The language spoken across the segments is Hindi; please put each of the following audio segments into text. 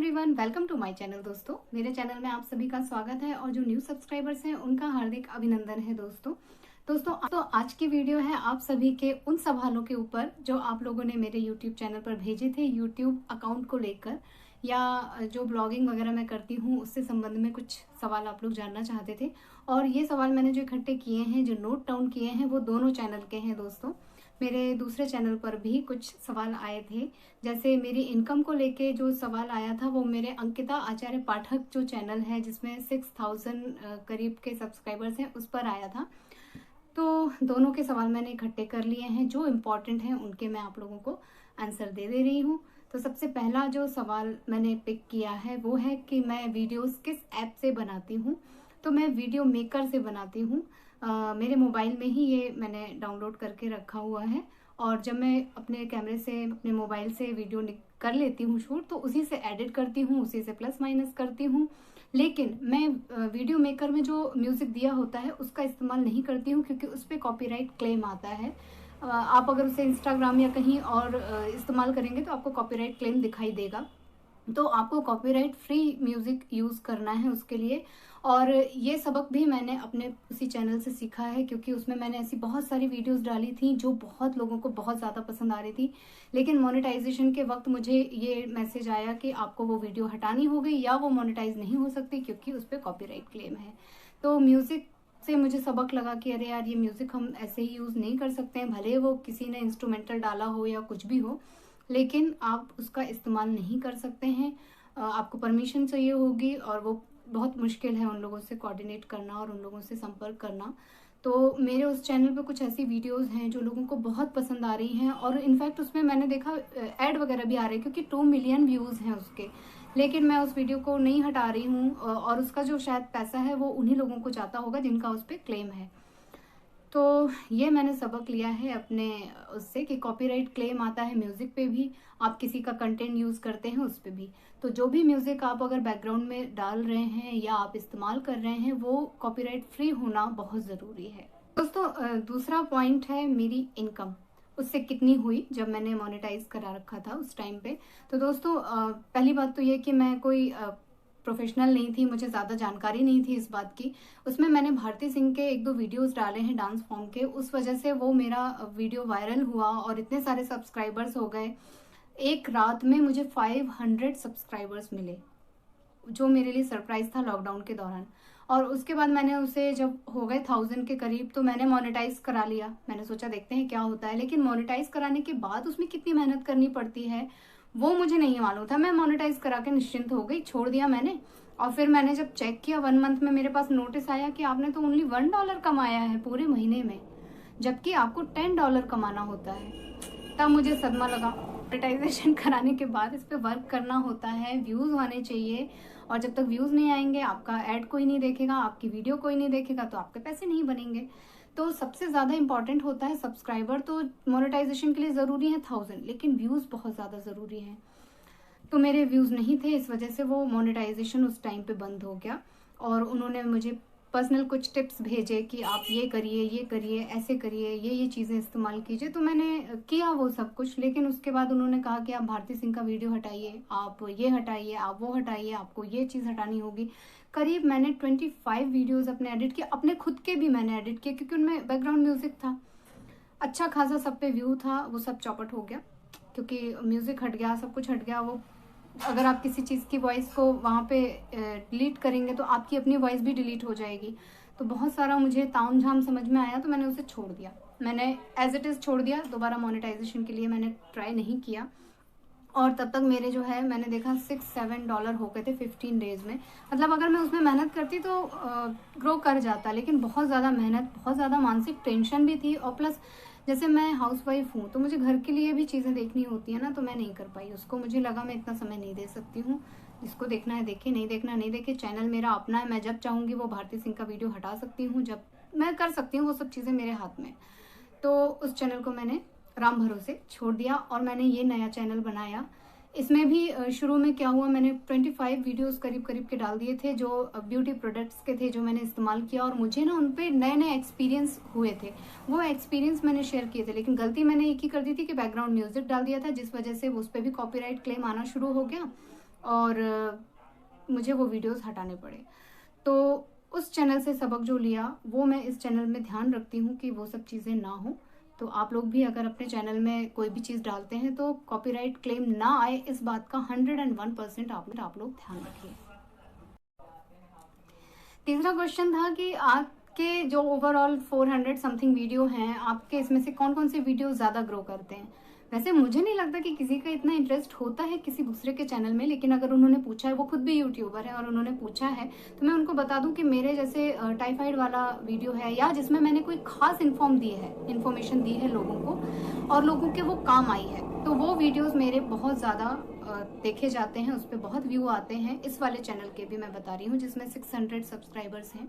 Everyone, welcome to my channel. दोस्तों, मेरे चैनल में आप सभी का स्वागत है और जो न्यू सब्सक्राइबर्स हैं उनका हार्दिक अभिनंदन है। दोस्तों तो आज की वीडियो है आप सभी के उन सवालों के ऊपर जो आप लोगों ने मेरे यूट्यूब चैनल पर भेजे थे यूट्यूब अकाउंट को लेकर, या जो ब्लॉगिंग वगैरह मैं करती हूँ उससे संबंध में कुछ सवाल आप लोग जानना चाहते थे। और ये सवाल मैंने जो इकट्ठे किए हैं, जो नोट डाउन किए हैं, वो दोनों चैनल के हैं। दोस्तों, मेरे दूसरे चैनल पर भी कुछ सवाल आए थे। जैसे मेरी इनकम को लेके जो सवाल आया था वो मेरे अंकिता आचार्य पाठक जो चैनल है जिसमें 6000 करीब के सब्सक्राइबर्स हैं उस पर आया था। तो दोनों के सवाल मैंने इकट्ठे कर लिए हैं, जो इम्पोर्टेंट हैं उनके मैं आप लोगों को आंसर दे रही हूँ। तो सबसे पहला जो सवाल मैंने पिक किया है वो है कि मैं वीडियोस किस ऐप से बनाती हूँ। तो मैं वीडियो मेकर से बनाती हूँ। मेरे मोबाइल में ही ये मैंने डाउनलोड करके रखा हुआ है, और जब मैं अपने कैमरे से अपने मोबाइल से वीडियो कर लेती हूँ शूट, तो उसी से एडिट करती हूँ, उसी से प्लस माइनस करती हूँ। लेकिन मैं वीडियो मेकर में जो म्यूजिक दिया होता है उसका इस्तेमाल नहीं करती हूँ, क्योंकि उस पर कॉपीराइट क्लेम आता है। आप अगर उसे इंस्टाग्राम या कहीं और इस्तेमाल करेंगे तो आपको कॉपीराइट क्लेम दिखाई देगा। तो आपको कॉपीराइट फ्री म्यूजिक यूज करना है उसके लिए। और ये सबक भी मैंने अपने उसी चैनल से सीखा है, क्योंकि उसमें मैंने ऐसी बहुत सारी वीडियोस डाली थी जो बहुत लोगों को बहुत ज़्यादा पसंद आ रही थी। लेकिन मोनेटाइजेशन के वक्त मुझे ये मैसेज आया कि आपको वो वीडियो हटानी होगी या वो मोनेटाइज नहीं हो सकती, क्योंकि उस पर कॉपीराइट क्लेम है। तो म्यूजिक से मुझे सबक लगा कि अरे यार, ये म्यूजिक हम ऐसे ही यूज नहीं कर सकते हैं, भले वो किसी ने इंस्ट्रूमेंटल डाला हो या कुछ भी हो, लेकिन आप उसका इस्तेमाल नहीं कर सकते हैं। आपको परमिशन चाहिए होगी, और वो बहुत मुश्किल है उन लोगों से कोऑर्डिनेट करना और उन लोगों से संपर्क करना। तो मेरे उस चैनल पे कुछ ऐसी वीडियोस हैं जो लोगों को बहुत पसंद आ रही हैं, और इनफैक्ट उसमें मैंने देखा ऐड वगैरह भी आ रहे हैं, क्योंकि 2 मिलियन व्यूज़ हैं उसके। लेकिन मैं उस वीडियो को नहीं हटा रही हूँ, और उसका जो शायद पैसा है वो उन्हीं लोगों को जाता होगा जिनका उस पर क्लेम है। तो ये मैंने सबक लिया है अपने उससे कि कॉपीराइट क्लेम आता है म्यूजिक पे भी, आप किसी का कंटेंट यूज करते हैं उस पे भी। तो जो भी म्यूजिक आप अगर बैकग्राउंड में डाल रहे हैं या आप इस्तेमाल कर रहे हैं, वो कॉपीराइट फ्री होना बहुत जरूरी है। दोस्तों, दूसरा पॉइंट है मेरी इनकम, उससे कितनी हुई जब मैंने मोनेटाइज करा रखा था उस टाइम पे। तो दोस्तों, पहली बात तो ये कि मैं कोई प्रोफेशनल नहीं थी, मुझे ज़्यादा जानकारी नहीं थी इस बात की। उसमें मैंने भारती सिंह के 1-2 वीडियोस डाले हैं डांस फॉर्म के, उस वजह से वो मेरा वीडियो वायरल हुआ और इतने सारे सब्सक्राइबर्स हो गए। एक रात में मुझे 500 सब्सक्राइबर्स मिले, जो मेरे लिए सरप्राइज था लॉकडाउन के दौरान। और उसके बाद मैंने उसे, जब हो गए 1000 के करीब, तो मैंने मोनेटाइज करा लिया। मैंने सोचा देखते हैं क्या होता है। लेकिन मोनेटाइज कराने के बाद उसमें कितनी मेहनत करनी पड़ती है वो मुझे नहीं मालूम था। मैं मोनेटाइज करा के निश्चिंत हो गई, छोड़ दिया मैंने। और फिर मैंने जब चेक किया 1 मंथ में, मेरे पास नोटिस आया कि आपने तो ओनली $1 कमाया है पूरे महीने में, जबकि आपको $10 कमाना होता है। तब मुझे सदमा लगा। मोनेटाइजेशन कराने के बाद इस पे वर्क करना होता है, व्यूज आने चाहिए, और जब तक व्यूज नहीं आएंगे, आपका ऐड कोई नहीं देखेगा, आपकी वीडियो कोई नहीं देखेगा, तो आपके पैसे नहीं बनेंगे। तो सबसे ज्यादा इंपॉर्टेंट होता है सब्सक्राइबर। तो मोनेटाइजेशन के लिए जरूरी है 1000, लेकिन व्यूज बहुत ज्यादा जरूरी है। तो मेरे व्यूज नहीं थे, इस वजह से वो मोनेटाइजेशन उस टाइम पे बंद हो गया। और उन्होंने मुझे पर्सनल कुछ टिप्स भेजे कि आप ये करिए, ऐसे करिए, ये चीज़ें इस्तेमाल कीजिए। तो मैंने किया वो सब कुछ। लेकिन उसके बाद उन्होंने कहा कि आप भारती सिंह का वीडियो हटाइए, आप ये हटाइए, आप वो हटाइए, आपको ये चीज़ हटानी होगी। करीब मैंने 25 वीडियोज अपने एडिट किए, अपने खुद के भी मैंने एडिट किए, क्योंकि उनमें बैकग्राउंड म्यूजिक था, अच्छा खासा सब पे व्यू था। वो सब चौपट हो गया, क्योंकि म्यूजिक हट गया, सब कुछ हट गया। वो अगर आप किसी चीज़ की वॉइस को वहाँ पे डिलीट करेंगे तो आपकी अपनी वॉइस भी डिलीट हो जाएगी। तो बहुत सारा मुझे ताम झाम समझ में आया, तो मैंने उसे छोड़ दिया। मैंने एज इट इज़ छोड़ दिया, दोबारा मोनेटाइजेशन के लिए मैंने ट्राई नहीं किया। और तब तक मेरे जो है, मैंने देखा $6-7 हो गए थे 15 डेज में। मतलब अगर मैं उसमें मेहनत करती तो ग्रो कर जाता, लेकिन बहुत ज़्यादा मेहनत, बहुत ज़्यादा मानसिक टेंशन भी थी। और प्लस जैसे मैं हाउसवाइफ हूँ, तो मुझे घर के लिए भी चीज़ें देखनी होती है ना, तो मैं नहीं कर पाई उसको। मुझे लगा मैं इतना समय नहीं दे सकती हूँ, जिसको देखना है देखे, नहीं देखना नहीं देखे। चैनल मेरा अपना है, मैं जब चाहूँगी वो भारती सिंह का वीडियो हटा सकती हूँ, जब मैं कर सकती हूँ, वो सब चीज़ें मेरे हाथ में। तो उस चैनल को मैंने राम भरोसे छोड़ दिया और मैंने ये नया चैनल बनाया। इसमें भी शुरू में क्या हुआ, मैंने 25 वीडियोस करीब करीब के डाल दिए थे, जो ब्यूटी प्रोडक्ट्स के थे, जो मैंने इस्तेमाल किया, और मुझे ना उन पे नए नए एक्सपीरियंस हुए थे। वो एक्सपीरियंस मैंने शेयर किए थे। लेकिन गलती मैंने एक ही कर दी थी कि बैकग्राउंड म्यूजिक डाल दिया था, जिस वजह से उस पर भी कॉपीराइट क्लेम आना शुरू हो गया। और मुझे वो वीडियोस हटाने पड़े। तो उस चैनल से सबक जो लिया वो मैं इस चैनल में ध्यान रखती हूँ कि वो सब चीज़ें ना हो। तो आप लोग भी अगर अपने चैनल में कोई भी चीज़ डालते हैं तो कॉपीराइट क्लेम ना आए, इस बात का 101% आप लोग ध्यान रखिए। तीसरा क्वेश्चन था कि आपके जो ओवरऑल 400 समथिंग वीडियो हैं, आपके इसमें से कौन कौन से वीडियो ज़्यादा ग्रो करते हैं। वैसे मुझे नहीं लगता कि किसी का इतना इंटरेस्ट होता है किसी दूसरे के चैनल में, लेकिन अगर उन्होंने पूछा है, वो खुद भी यूट्यूबर है और उन्होंने पूछा है, तो मैं उनको बता दूं कि मेरे जैसे टाइफाइड वाला वीडियो है या जिसमें मैंने कोई खास इन्फॉर्मेशन दी है लोगों को और लोगों के वो काम आई है, तो वो वीडियोस मेरे बहुत ज़्यादा देखे जाते हैं, उस पर बहुत व्यू आते हैं। इस वाले चैनल के भी मैं बता रही हूँ जिसमें 600 सब्सक्राइबर्स हैं।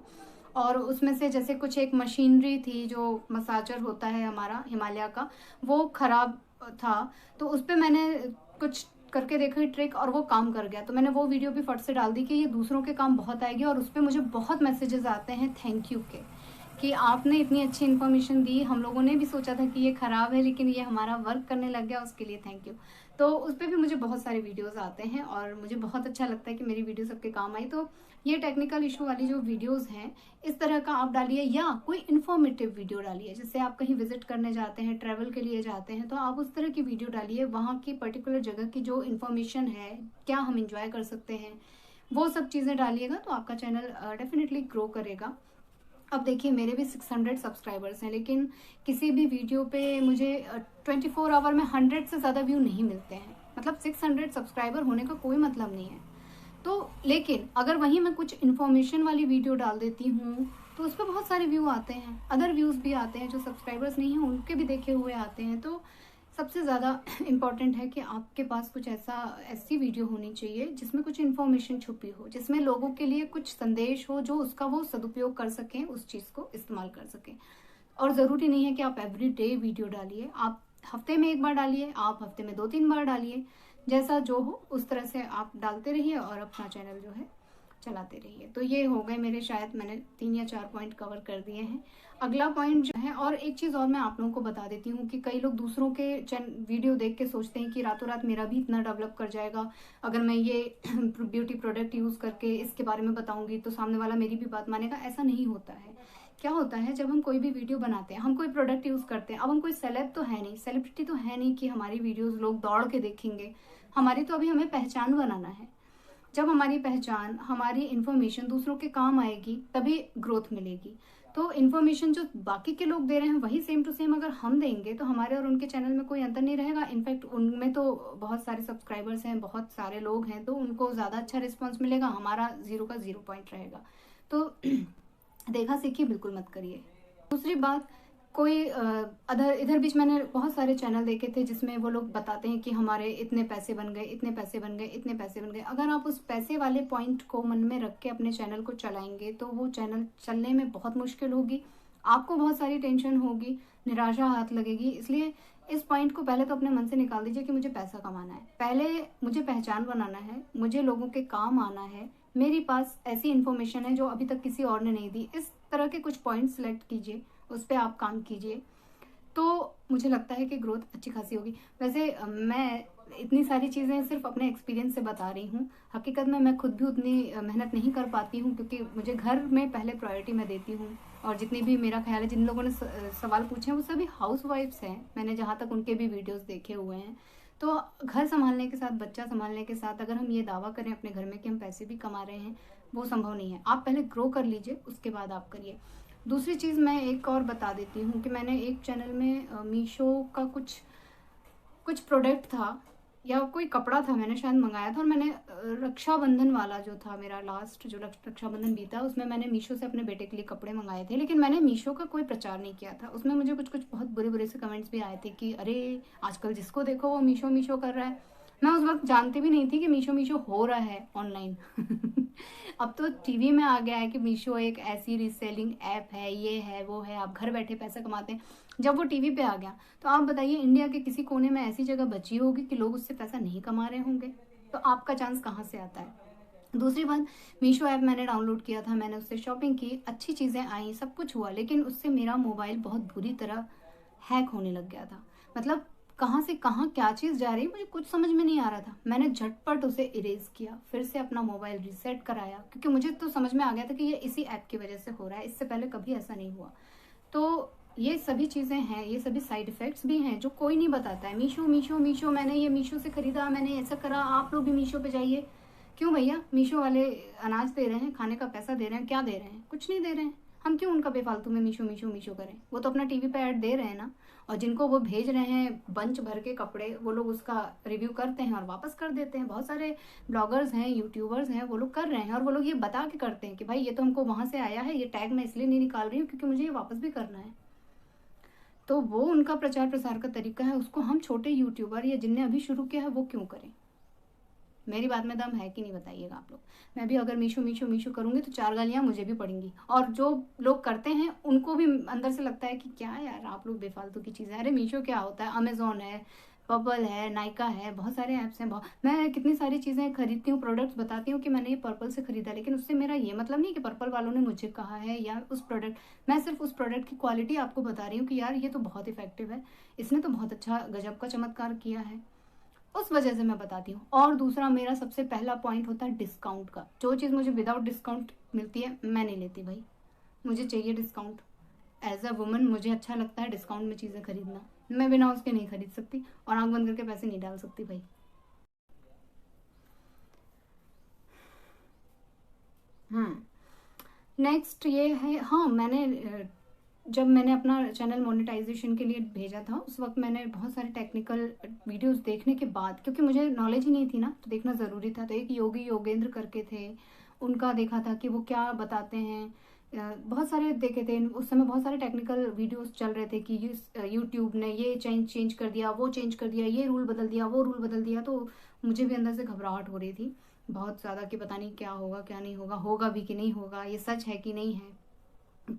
और उसमें से जैसे कुछ एक मशीनरी थी जो मसाजर होता है हमारा हिमालय का, वो खराब था, तो उस पर मैंने कुछ करके देखी ट्रिक और वो काम कर गया। तो मैंने वो वीडियो भी फट से डाल दी कि ये दूसरों के काम बहुत आएगी, और उस पर मुझे बहुत मैसेजेस आते हैं थैंक यू के, कि आपने इतनी अच्छी इन्फॉर्मेशन दी, हम लोगों ने भी सोचा था कि ये खराब है लेकिन ये हमारा वर्क करने लग गया, उसके लिए थैंक यू। तो उस पर भी मुझे बहुत सारे वीडियोस आते हैं और मुझे बहुत अच्छा लगता है कि मेरी वीडियो सबके काम आई। तो ये टेक्निकल इशू वाली जो वीडियोस हैं, इस तरह का आप डालिए, या कोई इन्फॉर्मेटिव वीडियो डालिए। जैसे आप कहीं विजिट करने जाते हैं, ट्रैवल के लिए जाते हैं, तो आप उस तरह की वीडियो डालिए, वहाँ की पर्टिकुलर जगह की जो इन्फॉर्मेशन है, क्या हम इंजॉय कर सकते हैं, वो सब चीज़ें डालिएगा तो आपका चैनल डेफिनेटली ग्रो करेगा। अब देखिए मेरे भी 600 सब्सक्राइबर्स हैं, लेकिन किसी भी वीडियो पे मुझे 24 आवर में 100 से ज़्यादा व्यू नहीं मिलते हैं। मतलब 600 सब्सक्राइबर होने का कोई मतलब नहीं है। तो लेकिन अगर वहीं मैं कुछ इन्फॉर्मेशन वाली वीडियो डाल देती हूँ तो उस पर बहुत सारे व्यू आते हैं, अदर व्यूज़ भी आते हैं, जो सब्सक्राइबर्स नहीं हैं उनके भी देखे हुए आते हैं। तो सबसे ज़्यादा इम्पॉर्टेंट है कि आपके पास कुछ ऐसी वीडियो होनी चाहिए जिसमें कुछ इन्फॉर्मेशन छुपी हो, जिसमें लोगों के लिए कुछ संदेश हो, जो उसका वो सदुपयोग कर सकें, उस चीज़ को इस्तेमाल कर सकें। और ज़रूरी नहीं है कि आप एवरी डे वीडियो डालिए, आप हफ्ते में एक बार डालिए, आप हफ्ते में 2-3 बार डालिए, जैसा जो हो उस तरह से आप डालते रहिए और अपना चैनल जो है चलाते रहिए। तो ये हो गए मेरे, शायद मैंने 3 या 4 पॉइंट कवर कर दिए हैं। अगला पॉइंट जो है, और एक चीज़ और मैं आप लोगों को बता देती हूँ कि कई लोग दूसरों के वीडियो देख के सोचते हैं कि रातों रात मेरा भी इतना डेवलप कर जाएगा, अगर मैं ये ब्यूटी प्रोडक्ट यूज़ करके इसके बारे में बताऊंगी तो सामने वाला मेरी भी बात मानेगा। ऐसा नहीं होता है। क्या होता है, जब हम कोई भी वीडियो बनाते हैं, हम कोई प्रोडक्ट यूज़ करते हैं, अब हम कोई सेलेब तो है नहीं, सेलिब्रिटी तो है नहीं कि हमारी वीडियोज़ लोग दौड़ के देखेंगे। हमारी तो अभी हमें पहचान बनाना है। जब हमारी पहचान, हमारी इन्फॉर्मेशन दूसरों के काम आएगी तभी ग्रोथ मिलेगी। तो इन्फॉर्मेशन जो बाकी के लोग दे रहे हैं वही सेम टू सेम अगर हम देंगे तो हमारे और उनके चैनल में कोई अंतर नहीं रहेगा। इनफैक्ट उनमें तो बहुत सारे सब्सक्राइबर्स हैं, बहुत सारे लोग हैं, तो उनको ज़्यादा अच्छा रिस्पॉन्स मिलेगा, हमारा 0 का 0 पॉइंट रहेगा। तो देखा सीखी बिल्कुल मत करिए। दूसरी बात, कोई इधर बीच मैंने बहुत सारे चैनल देखे थे जिसमें वो लोग बताते हैं कि हमारे इतने पैसे बन गए, इतने पैसे बन गए, इतने पैसे बन गए। अगर आप उस पैसे वाले पॉइंट को मन में रख के अपने चैनल को चलाएंगे तो वो चैनल चलने में बहुत मुश्किल होगी, आपको बहुत सारी टेंशन होगी, निराशा हाथ लगेगी। इसलिए इस पॉइंट को पहले तो अपने मन से निकाल दीजिए कि मुझे पैसा कमाना है, पहले मुझे पहचान बनाना है, मुझे लोगों के काम आना है, मेरे पास ऐसी इन्फॉर्मेशन है जो अभी तक किसी और ने नहीं दी। इस तरह के कुछ पॉइंट सेलेक्ट कीजिए, उस पर आप काम कीजिए, तो मुझे लगता है कि ग्रोथ अच्छी खासी होगी। वैसे मैं इतनी सारी चीज़ें सिर्फ अपने एक्सपीरियंस से बता रही हूँ, हकीकत में मैं खुद भी उतनी मेहनत नहीं कर पाती हूँ, क्योंकि मुझे घर में पहले प्रायोरिटी मैं देती हूँ। और जितनी भी मेरा ख्याल है, जिन लोगों ने सवाल पूछे हैं वो सभी हाउस वाइफ्स हैं, मैंने जहाँ तक उनके भी वीडियोज़ देखे हुए हैं। तो घर संभालने के साथ, बच्चा संभालने के साथ अगर हम ये दावा करें अपने घर में कि हम पैसे भी कमा रहे हैं, वो संभव नहीं है। आप पहले ग्रो कर लीजिए, उसके बाद आप करिए। दूसरी चीज़ मैं एक और बता देती हूँ कि मैंने एक चैनल में मीशो का कुछ प्रोडक्ट था या कोई कपड़ा था, मैंने शायद मंगाया था, और मैंने रक्षाबंधन वाला जो था मेरा लास्ट जो रक्षाबंधन बीता, उसमें मैंने मीशो से अपने बेटे के लिए कपड़े मंगाए थे, लेकिन मैंने मीशो का कोई प्रचार नहीं किया था। उसमें मुझे कुछ बहुत बुरे बुरे से कमेंट्स भी आए थे कि अरे आजकल जिसको देखो वो मीशो मीशो कर रहा है। मैं उस वक्त जानती भी नहीं थी कि मीशो मीशो हो रहा है ऑनलाइन। अब तो टीवी में आ गया है कि मीशो एक ऐसी रीसेलिंग ऐप है, ये है वो है, आप घर बैठे पैसा कमाते हैं। जब वो टीवी पे आ गया तो आप बताइए इंडिया के किसी कोने में ऐसी जगह बची होगी कि लोग उससे पैसा नहीं कमा रहे होंगे, तो आपका चांस कहाँ से आता है। दूसरी बात, मीशो ऐप मैंने डाउनलोड किया था, मैंने उससे शॉपिंग की, अच्छी चीज़ें आई, सब कुछ हुआ, लेकिन उससे मेरा मोबाइल बहुत बुरी तरह हैक होने लग गया था। मतलब कहाँ से कहाँ क्या चीज़ जा रही है मुझे कुछ समझ में नहीं आ रहा था। मैंने झटपट उसे इरेज किया, फिर से अपना मोबाइल रीसेट कराया, क्योंकि मुझे तो समझ में आ गया था कि ये इसी ऐप की वजह से हो रहा है, इससे पहले कभी ऐसा नहीं हुआ। तो ये सभी चीज़ें हैं, ये सभी साइड इफ़ेक्ट्स भी हैं जो कोई नहीं बताता है। मीशो मीशो मीशो, मैंने ये मीशो से ख़रीदा, मैंने ऐसा करा, आप लोग भी मीशो पे जाइए। क्यों भैया? मीशो वाले अनाज दे रहे हैं, खाने का पैसा दे रहे हैं, क्या दे रहे हैं? कुछ नहीं दे रहे हैं। हम क्यों उनका बेफालतू में मीशो मीशो मीशो करें? वो तो अपना टीवी पे ऐड दे रहे हैं ना, और जिनको वो भेज रहे हैं बंच भर के कपड़े, वो लोग उसका रिव्यू करते हैं और वापस कर देते हैं। बहुत सारे ब्लॉगर्स हैं, यूट्यूबर्स हैं, वो लोग कर रहे हैं, और वो लोग ये बता के करते हैं कि भाई ये तो हमको वहाँ से आया है, ये टैग मैं इसलिए नहीं निकाल रही हूँ क्योंकि मुझे ये वापस भी करना है। तो वो उनका प्रचार प्रसार का तरीका है, उसको हम छोटे यूट्यूबर या जिनने अभी शुरू किया है वो क्यों करें? मेरी बात में दम है कि नहीं बताइएगा आप लोग। मैं भी अगर मीशो मीशो मीशो करूंगी तो 4 गालियां मुझे भी पड़ेंगी, और जो लोग करते हैं उनको भी अंदर से लगता है कि क्या यार आप लोग बेफालतू की चीज़ें। अरे मीशो क्या होता है? अमेजोन है, पर्पल है, नायका है, बहुत सारे ऐप्स हैं। मैं कितनी सारी चीज़ें खरीदती हूँ, प्रोडक्ट्स बताती हूँ कि मैंने ये पर्पल से खरीदा, लेकिन उससे मेरा ये मतलब नहीं कि पर्पल वालों ने मुझे कहा है या उस प्रोडक्ट, मैं सिर्फ उस प्रोडक्ट की क्वालिटी आपको बता रही हूँ कि यार ये तो बहुत इफेक्टिव है, इसने तो बहुत अच्छा गजब का चमत्कार किया है, उस वजह से मैं बताती हूँ। और दूसरा मेरा सबसे पहला पॉइंट होता है डिस्काउंट का। जो चीज़ मुझे विदाउट डिस्काउंट मिलती है मैं नहीं लेती भाई, मुझे चाहिए डिस्काउंट। एज अ वुमन मुझे अच्छा लगता है डिस्काउंट में चीज़ें खरीदना, मैं बिना उसके नहीं खरीद सकती और आंख बंद करके पैसे नहीं डाल सकती भाई। नेक्स्ट ये है, हाँ जब मैंने अपना चैनल मोनेटाइजेशन के लिए भेजा था उस वक्त मैंने बहुत सारे टेक्निकल वीडियोस देखने के बाद, क्योंकि मुझे नॉलेज ही नहीं थी ना तो देखना ज़रूरी था, तो एक योगी योगेंद्र करके थे, उनका देखा था कि वो क्या बताते हैं। बहुत सारे देखे थे उस समय, बहुत सारे टेक्निकल वीडियोस चल रहे थे कि यूट्यूब ने ये चेंज कर दिया, वो चेंज कर दिया, ये रूल बदल दिया, वो रूल बदल दिया। तो मुझे भी अंदर से घबराहट हो रही थी बहुत ज़्यादा कि पता नहीं क्या होगा क्या नहीं होगा, होगा भी कि नहीं होगा, ये सच है कि नहीं है।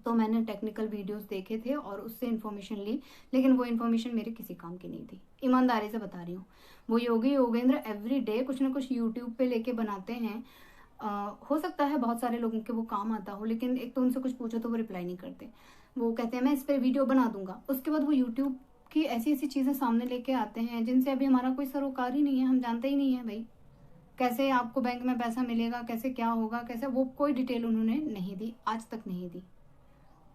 तो मैंने टेक्निकल वीडियोस देखे थे और उससे इन्फॉर्मेशन ली, लेकिन वो इन्फॉर्मेशन मेरे किसी काम की नहीं थी, ईमानदारी से बता रही हूँ। वो योगी योगेंद्र एवरी डे कुछ ना कुछ यूट्यूब पे लेके बनाते हैं। हो सकता है बहुत सारे लोगों के वो काम आता हो, लेकिन एक तो उनसे कुछ पूछो तो वो रिप्लाई नहीं करते। वो कहते हैं मैं इस पर वीडियो बना दूंगा, उसके बाद वो यूट्यूब की ऐसी ऐसी चीज़ें सामने लेके आते हैं जिनसे अभी हमारा कोई सरोकार ही नहीं है, हम जानते ही नहीं है भाई कैसे आपको बैंक में पैसा मिलेगा, कैसे क्या होगा, कैसे, वो कोई डिटेल उन्होंने नहीं दी, आज तक नहीं दी।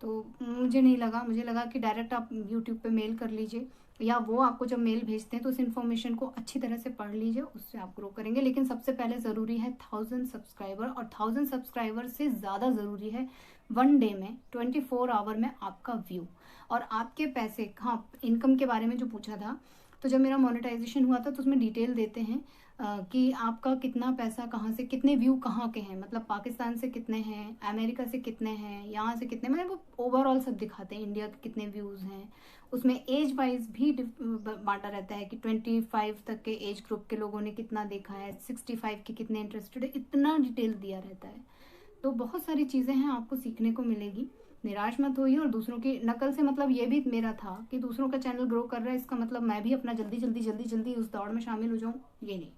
तो मुझे नहीं लगा, मुझे लगा कि डायरेक्ट आप यूट्यूब पे मेल कर लीजिए, या वो आपको जब मेल भेजते हैं तो उस इन्फॉर्मेशन को अच्छी तरह से पढ़ लीजिए, उससे आप ग्रो करेंगे। लेकिन सबसे पहले ज़रूरी है 1000 सब्सक्राइबर, और 1000 सब्सक्राइबर से ज़्यादा ज़रूरी है 1 डे में 24 आवर में आपका व्यू और आपके पैसे। हाँ, इनकम के बारे में जो पूछा था, तो जब मेरा मोनेटाइजेशन हुआ था तो उसमें डिटेल देते हैं कि आपका कितना पैसा कहाँ से, कितने व्यू कहाँ के हैं, मतलब पाकिस्तान से कितने हैं, अमेरिका से कितने हैं, यहाँ से कितने, मतलब वो ओवरऑल सब दिखाते हैं, इंडिया के कितने व्यूज़ हैं। उसमें एज वाइज भी बांटा रहता है कि 25 तक के एज ग्रुप के लोगों ने कितना देखा है, 65 के कितने इंटरेस्टेड है, इतना डिटेल दिया रहता है। तो बहुत सारी चीज़ें हैं, आपको सीखने को मिलेगी, निराश मत होइए। और दूसरों की नकल से मतलब ये भी मेरा था कि दूसरों का चैनल ग्रो कर रहा है, इसका मतलब मैं भी अपना जल्दी जल्दी जल्दी जल्दी उस दौड़ में शामिल हो जाऊँ, ये नहीं।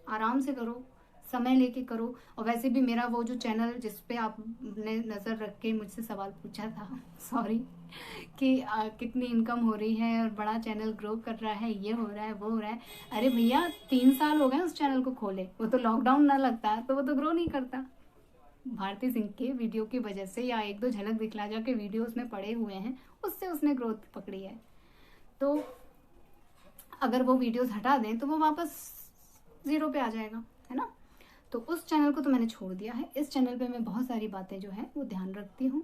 आराम से करो, समय लेके करो। और वैसे भी मेरा वो जो चैनल जिस पे आपने नज़र रख के मुझसे सवाल पूछा था सॉरी, कि कितनी इनकम हो रही है और बड़ा चैनल ग्रो कर रहा है, ये हो रहा है वो हो रहा है, अरे भैया 3 साल हो गए उस चैनल को खोले, वो तो लॉकडाउन ना लगता तो वो तो ग्रो नहीं करता। भारती सिंह के वीडियो की वजह से या 1-2 झलक दिखला जा के वीडियो उसमें पड़े हुए हैं, उससे उसने ग्रोथ पकड़ी है। तो अगर वो वीडियोस हटा दें तो वो वापस 0 पे आ जाएगा, है ना। तो उस चैनल को तो मैंने छोड़ दिया है। इस चैनल पे मैं बहुत सारी बातें जो है वो ध्यान रखती हूँ,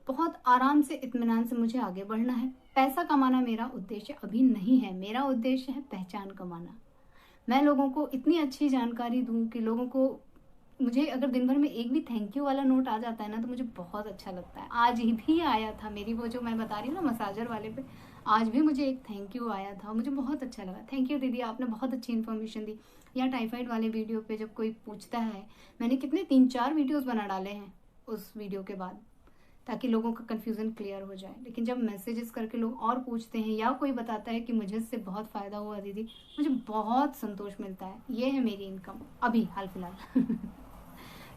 बहुत आराम से इत्मीनान से मुझे आगे बढ़ना है। पैसा कमाना मेरा उद्देश्य अभी नहीं है, मेरा उद्देश्य है पहचान कमाना। मैं लोगों को इतनी अच्छी जानकारी दूं कि लोगों को, मुझे अगर दिन भर में एक भी थैंक यू वाला नोट आ जाता है ना तो मुझे बहुत अच्छा लगता है। आज ही भी आया था, मेरी वो जो मैं बता रही हूँ ना मसाजर वाले पे, आज भी मुझे एक थैंक यू आया था, मुझे बहुत अच्छा लगा, थैंक यू दीदी आपने बहुत अच्छी इन्फॉर्मेशन दी। या टाइफाइड वाले वीडियो पे जब कोई पूछता है, मैंने कितने 3-4 वीडियोस बना डाले हैं उस वीडियो के बाद, ताकि लोगों का कन्फ्यूज़न क्लियर हो जाए। लेकिन जब मैसेजेस करके लोग और पूछते हैं या कोई बताता है कि मुझे इससे बहुत फ़ायदा हुआ दीदी, मुझे बहुत संतोष मिलता है। ये है मेरी इनकम अभी हाल फिलहाल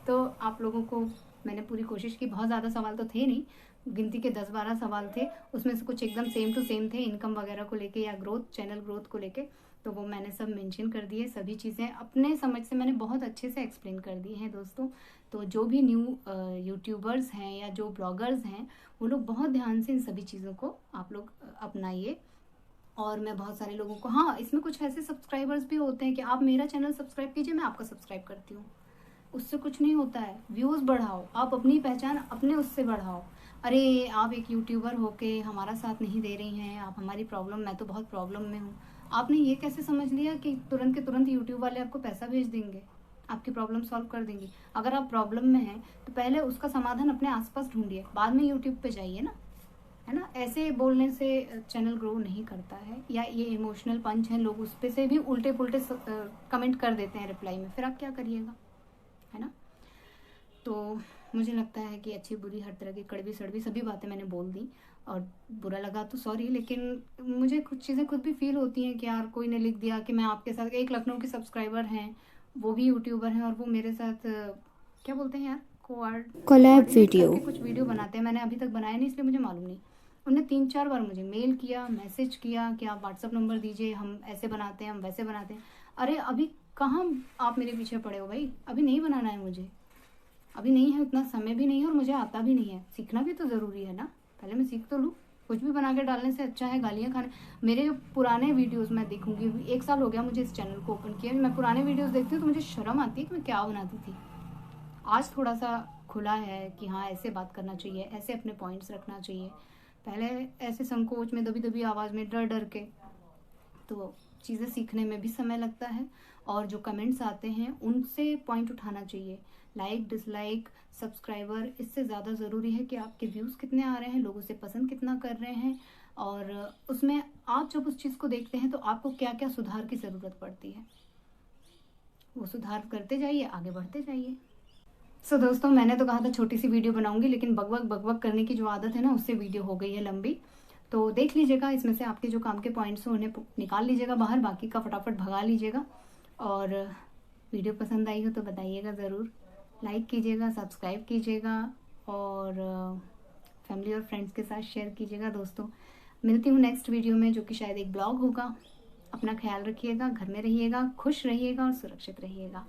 तो आप लोगों को मैंने पूरी कोशिश की, बहुत ज़्यादा सवाल तो थे नहीं, गिनती के 10-12 सवाल थे, उसमें से कुछ एकदम सेम टू सेम थे इनकम वगैरह को लेके या ग्रोथ, चैनल ग्रोथ को लेके। तो वो मैंने सब मेंशन कर दिए, सभी चीज़ें अपने समझ से मैंने बहुत अच्छे से एक्सप्लेन कर दी हैं दोस्तों। तो जो भी न्यू यूट्यूबर्स हैं या जो ब्लॉगर्स हैं, वो लोग बहुत ध्यान से इन सभी चीज़ों को आप लोग अपनाइए। और मैं बहुत सारे लोगों को, हाँ, इसमें कुछ ऐसे सब्सक्राइबर्स भी होते हैं कि आप मेरा चैनल सब्सक्राइब कीजिए, मैं आपका सब्सक्राइब करती हूँ। उससे कुछ नहीं होता है, व्यूज़ बढ़ाओ, आप अपनी पहचान अपने उससे बढ़ाओ। अरे आप एक यूट्यूबर होके हमारा साथ नहीं दे रही हैं, आप हमारी प्रॉब्लम, मैं तो बहुत प्रॉब्लम में हूँ, आपने ये कैसे समझ लिया कि तुरंत के तुरंत यूट्यूब वाले आपको पैसा भेज देंगे, आपकी प्रॉब्लम सॉल्व कर देंगे? अगर आप प्रॉब्लम में हैं तो पहले उसका समाधान अपने आसपास ढूंढिए, बाद में यूट्यूब पे जाइए ना, है ना। ऐसे बोलने से चैनल ग्रो नहीं करता है। या ये इमोशनल पंच है, लोग उस पे से भी उल्टे पुल्टे कमेंट कर देते हैं रिप्लाई में, फिर आप क्या करिएगा, है ना। तो मुझे लगता है कि अच्छी बुरी हर तरह की कड़वी सड़वी सभी बातें मैंने बोल दी, और बुरा लगा तो सॉरी, लेकिन मुझे कुछ चीज़ें खुद भी फील होती हैं कि यार कोई ने लिख दिया कि मैं आपके साथ, एक लखनऊ की सब्सक्राइबर हैं, वो भी यूट्यूबर हैं, और वो मेरे साथ क्या बोलते हैं यार, कोलैब वीडियो। करके कुछ वीडियो बनाते हैं। मैंने अभी तक बनाया नहीं, इसलिए मुझे मालूम नहीं। उन्होंने 3-4 बार मुझे मेल किया, मैसेज किया कि आप व्हाट्सअप नंबर दीजिए, हम ऐसे बनाते हैं, हम वैसे बनाते हैं। अरे अभी कहाँ आप मेरे पीछे पड़े हो भाई, अभी नहीं बनाना है मुझे, अभी नहीं है, उतना समय भी नहीं है और मुझे आता भी नहीं है। सीखना भी तो ज़रूरी है ना, पहले मैं सीख तो लूँ। कुछ भी बना के डालने से अच्छा है गालियाँ खाने। मेरे जो पुराने वीडियोस मैं देखूंगी, 1 साल हो गया मुझे इस चैनल को ओपन किया, मैं पुराने वीडियोस देखती हूँ तो मुझे शर्म आती है कि मैं क्या बनाती थी। आज थोड़ा सा खुला है कि हाँ ऐसे बात करना चाहिए, ऐसे अपने पॉइंट्स रखना चाहिए। पहले ऐसे संकोच में, दबी दबी आवाज़ में, डर डर के, तो चीज़ें सीखने में भी समय लगता है। और जो कमेंट्स आते हैं उनसे पॉइंट उठाना चाहिए। लाइक, डिसलाइक, सब्सक्राइबर, इससे ज़्यादा ज़रूरी है कि आपके व्यूज़ कितने आ रहे हैं, लोग उसे पसंद कितना कर रहे हैं, और उसमें आप जब उस चीज़ को देखते हैं तो आपको क्या क्या सुधार की ज़रूरत पड़ती है, वो सुधार करते जाइए, आगे बढ़ते जाइए। सो दोस्तों, मैंने तो कहा था छोटी सी वीडियो बनाऊंगी, लेकिन बकबक करने की जो आदत है ना, उससे वीडियो हो गई है लंबी। तो देख लीजिएगा, इसमें से आपके जो काम के पॉइंट्स हैं उन्हें निकाल लीजिएगा बाहर, बाकी का फटाफट भगा लीजिएगा। और वीडियो पसंद आई हो तो बताइएगा ज़रूर, लाइक कीजिएगा, सब्सक्राइब कीजिएगा, और फैमिली और फ्रेंड्स के साथ शेयर कीजिएगा दोस्तों। मिलती हूँ नेक्स्ट वीडियो में, जो कि शायद एक ब्लॉग होगा। अपना ख्याल रखिएगा, घर में रहिएगा, खुश रहिएगा और सुरक्षित रहिएगा।